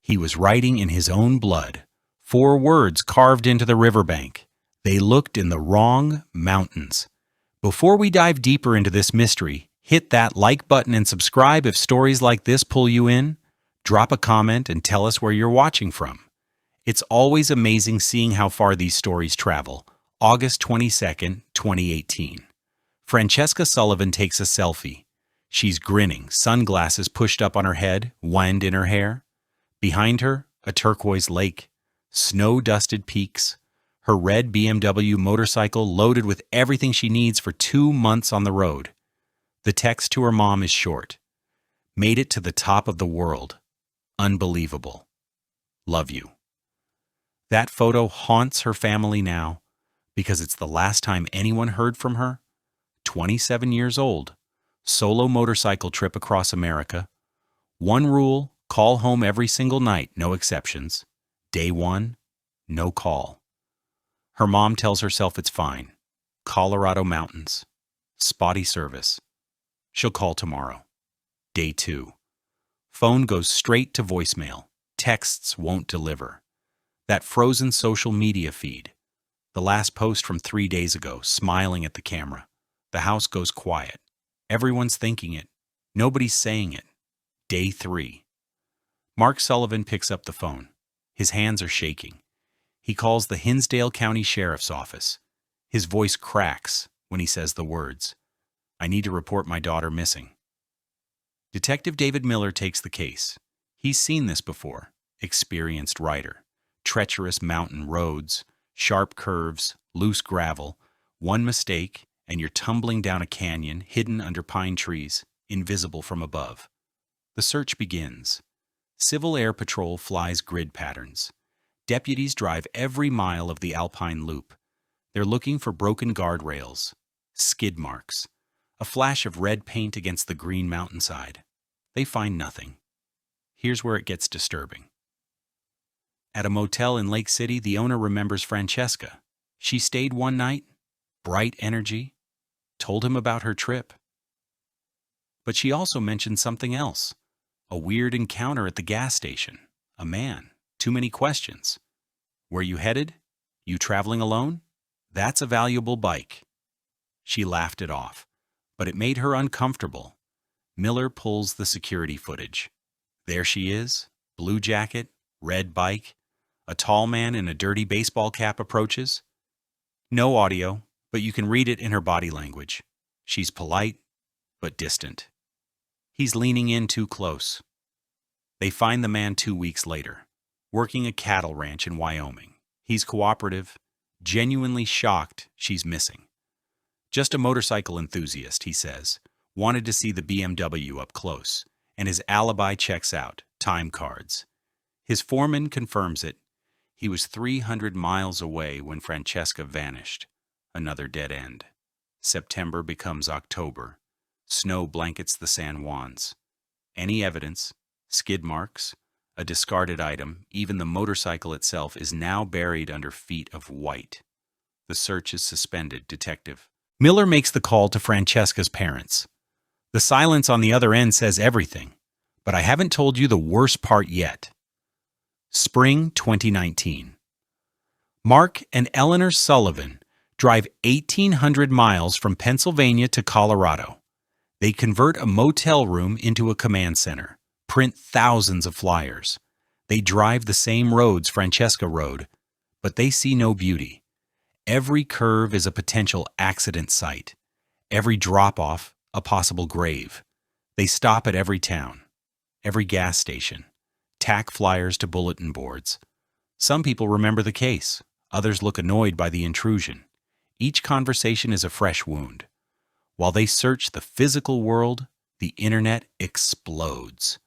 He was writing in his own blood, 4 words carved into the riverbank. They looked in the wrong mountains. Before we dive deeper into this mystery, hit that like button and subscribe if stories like this pull you in. Drop a comment and tell us where you're watching from. It's always amazing seeing how far these stories travel. August 22nd, 2018. Francesca Sullivan takes a selfie. She's grinning, sunglasses pushed up on her head, wind in her hair. Behind her, a turquoise lake, snow-dusted peaks, her red BMW motorcycle loaded with everything she needs for 2 months on the road. The text to her mom is short. Made it to the top of the world. Unbelievable. Love you. That photo haunts her family now because it's the last time anyone heard from her. 27 years old, solo motorcycle trip across America. One rule, call home every single night, no exceptions. Day 1, no call. Her mom tells herself it's fine. Colorado mountains. Spotty service. She'll call tomorrow. Day 2. Phone goes straight to voicemail. Texts won't deliver. That frozen social media feed. The last post from 3 days ago, smiling at the camera. The house goes quiet. Everyone's thinking it. Nobody's saying it. Day 3. Mark Sullivan picks up the phone. His hands are shaking. He calls the Hinsdale County Sheriff's Office. His voice cracks when he says the words, "I need to report my daughter missing." Detective David Miller takes the case. He's seen this before. Experienced writer. Treacherous mountain roads, sharp curves, loose gravel. One mistake, and you're tumbling down a canyon hidden under pine trees, invisible from above. The search begins. Civil Air Patrol flies grid patterns. Deputies drive every mile of the Alpine Loop. They're looking for broken guardrails, skid marks, a flash of red paint against the green mountainside. They find nothing. Here's where it gets disturbing. At a motel in Lake City, the owner remembers Francesca. She stayed one night, bright energy, told him about her trip. But she also mentioned something else. A weird encounter at the gas station. A man. Too many questions. Where you headed? You traveling alone? That's a valuable bike. She laughed it off, but it made her uncomfortable. Miller pulls the security footage. There she is, blue jacket, red bike. A tall man in a dirty baseball cap approaches. No audio, but you can read it in her body language. She's polite, but distant. He's leaning in too close. They find the man 2 weeks later, working a cattle ranch in Wyoming. He's cooperative, genuinely shocked she's missing. Just a motorcycle enthusiast, he says, wanted to see the BMW up close, and his alibi checks out, time cards. His foreman confirms it. He was 300 miles away when Francesca vanished. Another dead end. September becomes October. Snow blankets the San Juans. Any evidence, skid marks, a discarded item, even the motorcycle itself is now buried under feet of white. The search is suspended, Detective Miller makes the call to Francesca's parents. The silence on the other end says everything, but I haven't told you the worst part yet. Spring 2019. Mark and Eleanor Sullivan drive 1,800 miles from Pennsylvania to Colorado. They convert a motel room into a command center, print thousands of flyers. They drive the same roads Francesca rode, but they see no beauty. Every curve is a potential accident site. Every drop-off, a possible grave. They stop at every town, every gas station. Tack flyers to bulletin boards. Some people remember the case. Others look annoyed by the intrusion. Each conversation is a fresh wound. While they search the physical world, the internet explodes.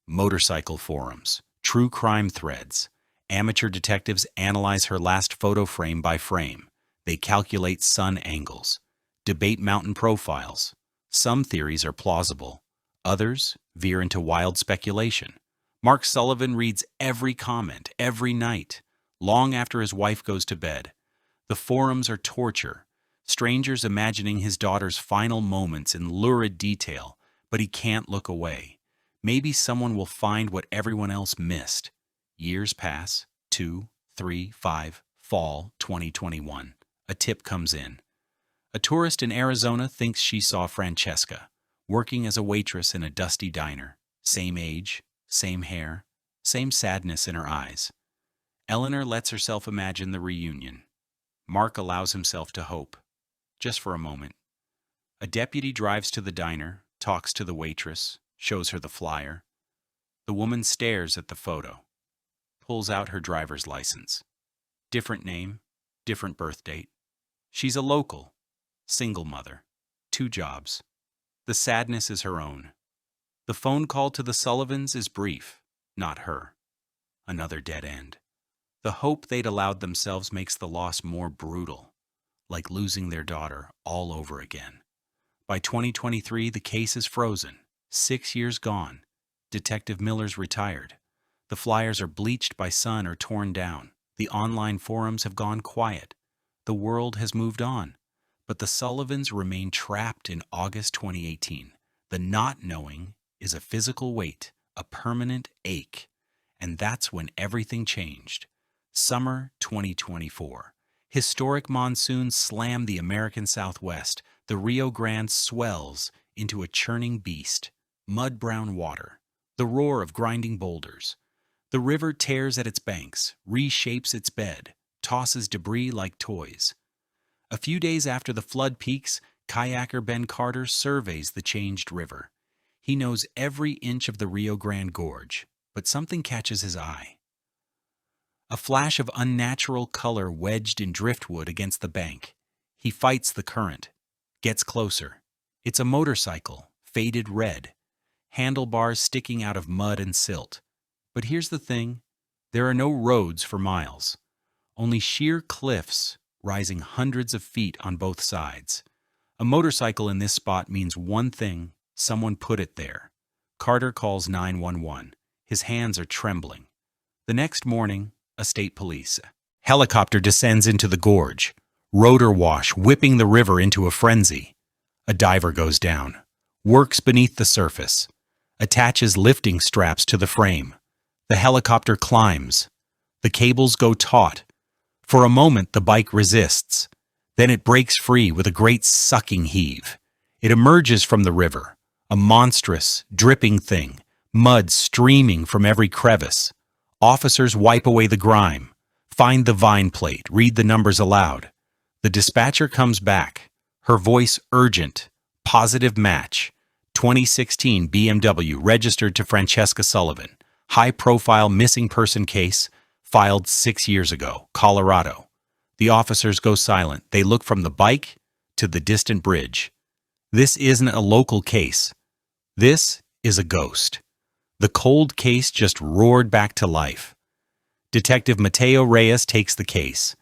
Motorcycle forums, true crime threads. Amateur detectives analyze her last photo frame by frame. They calculate sun angles, debate mountain profiles. Some theories are plausible. Others veer into wild speculation. Mark Sullivan reads every comment, every night, long after his wife goes to bed. The forums are torture, strangers imagining his daughter's final moments in lurid detail, but he can't look away. Maybe someone will find what everyone else missed. Years pass. 2, 3, 5, fall 2021. A tip comes in. A tourist in Arizona thinks she saw Francesca, working as a waitress in a dusty diner. Same age, same hair, same sadness in her eyes. Eleanor lets herself imagine the reunion. Mark allows himself to hope. Just for a moment. A deputy drives to the diner, talks to the waitress, shows her the flyer. The woman stares at the photo, pulls out her driver's license. Different name, different birth date. She's a local, single mother, 2 jobs. The sadness is her own. The phone call to the Sullivans is brief, not her. Another dead end. The hope they'd allowed themselves makes the loss more brutal, like losing their daughter all over again. By 2023, the case is frozen. 6 years gone. Detective Miller's retired. The flyers are bleached by sun or torn down. The online forums have gone quiet. The world has moved on. But the Sullivans remain trapped in August 2018. The not knowing is a physical weight, a permanent ache. And that's when everything changed. Summer 2024. Historic monsoons slam the American Southwest. The Rio Grande swells into a churning beast. Mud-brown water. The roar of grinding boulders. The river tears at its banks, reshapes its bed, tosses debris like toys. A few days after the flood peaks, kayaker Ben Carter surveys the changed river. He knows every inch of the Rio Grande Gorge, but something catches his eye. A flash of unnatural color wedged in driftwood against the bank. He fights the current, gets closer. It's a motorcycle, faded red, handlebars sticking out of mud and silt. But here's the thing, there are no roads for miles, only sheer cliffs rising hundreds of feet on both sides. A motorcycle in this spot means one thing, someone put it there. Carter calls 911. His hands are trembling. The next morning, a state police helicopter descends into the gorge, rotor wash whipping the river into a frenzy. A diver goes down, works beneath the surface, attaches lifting straps to the frame. The helicopter climbs. The cables go taut. For a moment, the bike resists. Then it breaks free with a great sucking heave. It emerges from the river, a monstrous, dripping thing, mud streaming from every crevice. Officers wipe away the grime, find the vine plate, read the numbers aloud. The dispatcher comes back, her voice urgent, positive match. 2016 BMW registered to Francesca Sullivan. High-profile missing person case, filed 6 years ago, Colorado. The officers go silent. They look from the bike to the distant bridge. This isn't a local case. This is a ghost. The cold case just roared back to life. Detective Mateo Reyes takes the case.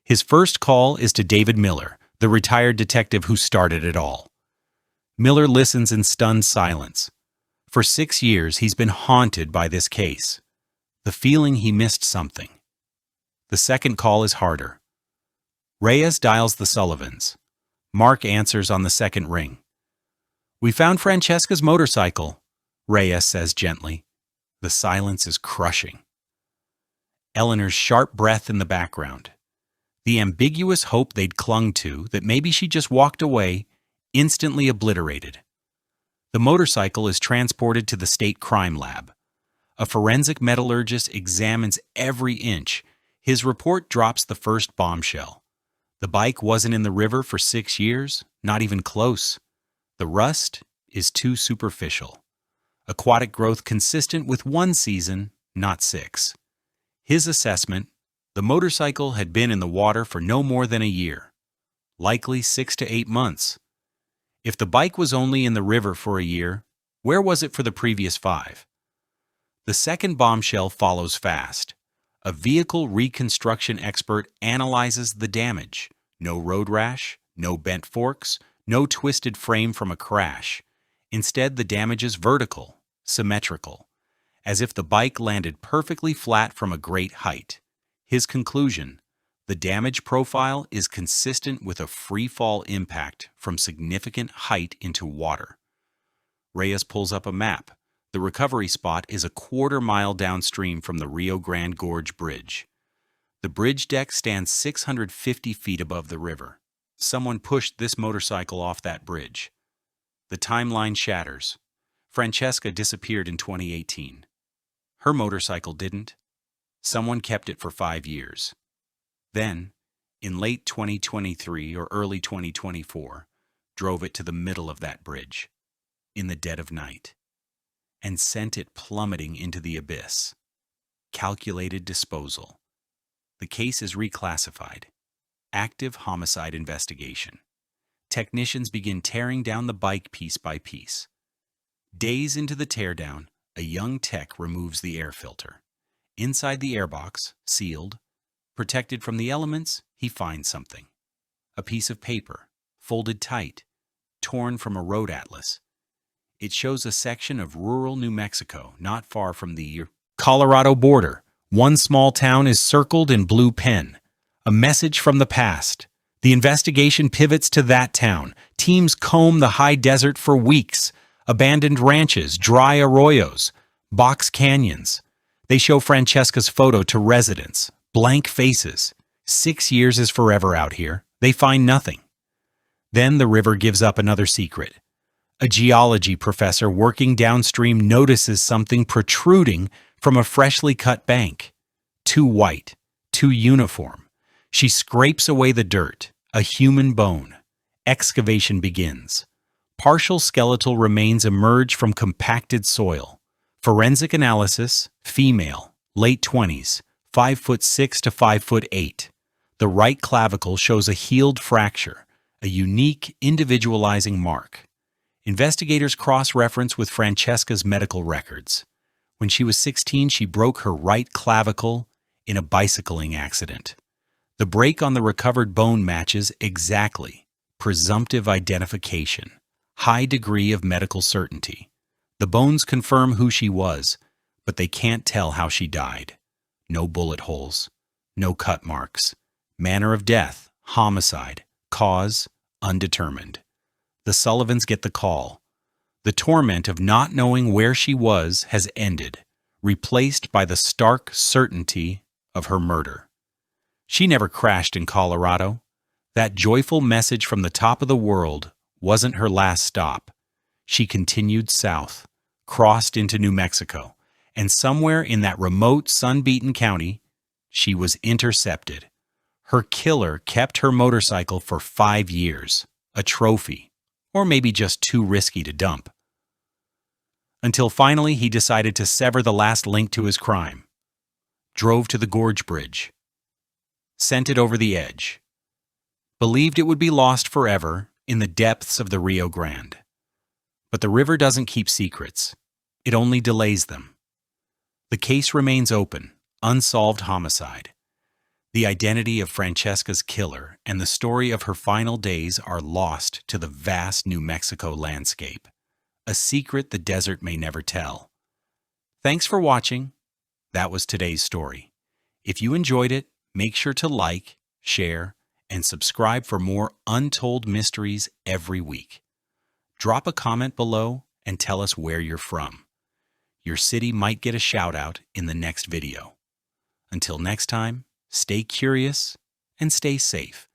His first call is to David Miller, the retired detective who started it all. Miller listens in stunned silence. For 6 years, he's been haunted by this case. The feeling he missed something. The second call is harder. Reyes dials the Sullivans. Mark answers on the second ring. "We found Francesca's motorcycle," Reyes says gently. The silence is crushing. Eleanor's sharp breath in the background. The ambiguous hope they'd clung to, that maybe she just walked away, instantly obliterated. The motorcycle is transported to the state crime lab. A forensic metallurgist examines every inch. His report drops the first bombshell. The bike wasn't in the river for 6 years, not even close. The rust is too superficial. Aquatic growth consistent with 1 season, not 6. His assessment, the motorcycle had been in the water for no more than a year, likely 6 to 8 months. If the bike was only in the river for a year, where was it for the previous 5? The second bombshell follows fast. A vehicle reconstruction expert analyzes the damage. No road rash, no bent forks, no twisted frame from a crash. Instead, the damage is vertical, symmetrical, as if the bike landed perfectly flat from a great height. His conclusion: the damage profile is consistent with a free-fall impact from significant height into water. Reyes pulls up a map. The recovery spot is a quarter-mile downstream from the Rio Grande Gorge Bridge. The bridge deck stands 650 feet above the river. Someone pushed this motorcycle off that bridge. The timeline shatters. Francesca disappeared in 2018. Her motorcycle didn't. Someone kept it for 5 years. Then, in late 2023 or early 2024, drove it to the middle of that bridge, in the dead of night, and sent it plummeting into the abyss. Calculated disposal. The case is reclassified. Active homicide investigation. Technicians begin tearing down the bike piece by piece. Days into the teardown, a young tech removes the air filter. Inside the airbox, sealed, protected from the elements, he finds something. A piece of paper, folded tight, torn from a road atlas. It shows a section of rural New Mexico, not far from the Colorado border. One small town is circled in blue pen. A message from the past. The investigation pivots to that town. Teams comb the high desert for weeks. Abandoned ranches, dry arroyos, box canyons. They show Francesca's photo to residents. Blank faces. 6 years is forever out here. They find nothing. Then the river gives up another secret. A geology professor working downstream notices something protruding from a freshly cut bank. Too white, too uniform. She scrapes away the dirt. A human bone. Excavation begins. Partial skeletal remains emerge from compacted soil. Forensic analysis, female, late 20s, 5'6" to 5'8". The right clavicle shows a healed fracture, a unique, individualizing mark. Investigators cross-reference with Francesca's medical records. When she was 16, she broke her right clavicle in a bicycling accident. The break on the recovered bone matches exactly. Presumptive identification. High degree of medical certainty. The bones confirm who she was, but they can't tell how she died. No bullet holes. No cut marks. Manner of death, homicide. Cause, undetermined. The Sullivans get the call. The torment of not knowing where she was has ended, replaced by the stark certainty of her murder. She never crashed in Colorado. That joyful message from the top of the world wasn't her last stop. She continued south, crossed into New Mexico, and somewhere in that remote, sun-beaten county, she was intercepted. Her killer kept her motorcycle for 5 years, a trophy, or maybe just too risky to dump. Until finally he decided to sever the last link to his crime. Drove to the Gorge Bridge. Sent it over the edge. Believed it would be lost forever in the depths of the Rio Grande. But the river doesn't keep secrets. It only delays them. The case remains open, unsolved homicide. The identity of Francesca's killer and the story of her final days are lost to the vast New Mexico landscape, a secret the desert may never tell. Thanks for watching. That was today's story. If you enjoyed it, make sure to like, share, and subscribe for more untold mysteries every week. Drop a comment below and tell us where you're from. Your city might get a shout out in the next video. Until next time, stay curious and stay safe.